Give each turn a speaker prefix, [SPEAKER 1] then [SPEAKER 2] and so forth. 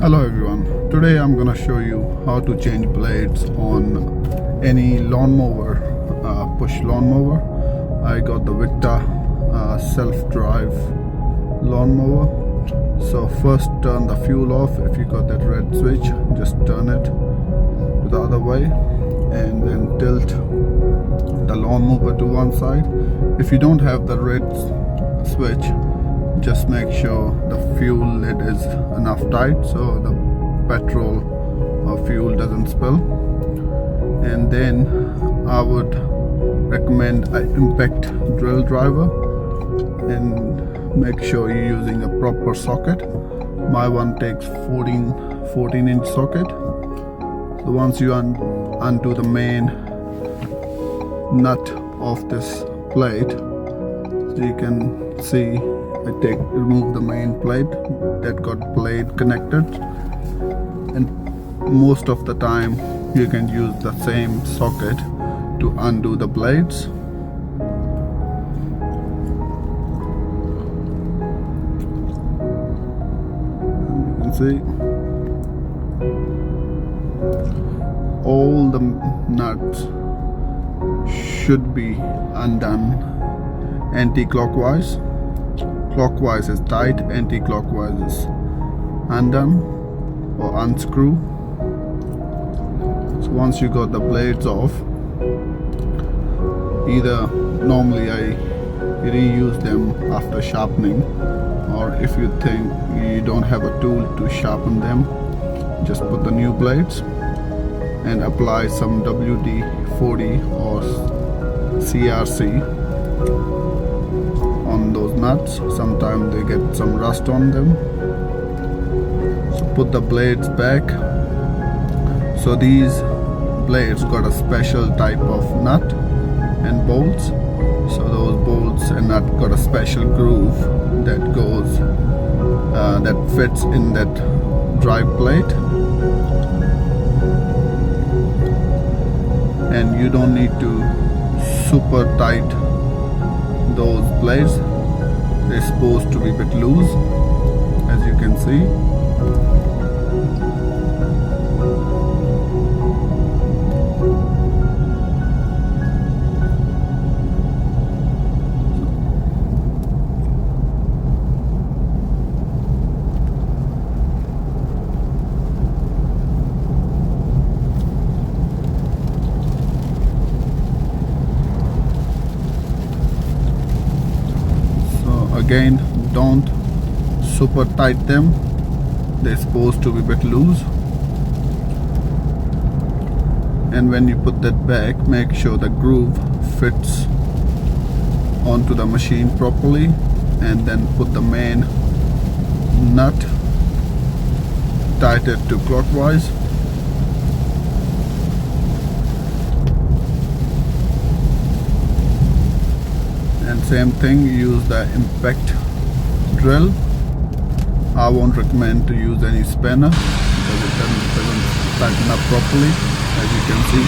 [SPEAKER 1] Hello everyone, today I'm gonna show you how to change blades on any lawnmower, push lawnmower. I got the Victa self-drive lawnmower. So first turn the fuel off. If you got that red switch, just turn it to the other way and then tilt the lawnmower to one side. If you don't have the red switch, just make sure the fuel lid is enough tight so the petrol or fuel doesn't spill. And then I would recommend an impact drill driver and make sure you're using a proper socket. My one takes 14 inch socket. So once you undo the main nut of this plate, so you can see remove the main plate that got blade connected, and most of the time you can use the same socket to undo the blades. You can see all the nuts should be undone anti-clockwise. Clockwise is tight, anti-clockwise is undone or unscrew. So once you got the blades off, either normally I reuse them after sharpening, or if you think you don't have a tool to sharpen them, just put the new blades and apply some WD-40 or CRC on those nuts. Sometimes they get some rust on them. So put the blades back. So these blades got a special type of nut and bolts. So those bolts and nut got a special groove that goes that fits in that drive plate, and you don't need to super tight those blades. They're supposed to be a bit loose, as you can see. Again, don't super tight them. They're supposed to be a bit loose. And when you put that back, make sure the groove fits onto the machine properly, and then put the main nut, tight it to clockwise. And same thing, use the impact drill. I won't recommend to use any spanner because it doesn't tighten up properly, as you can see.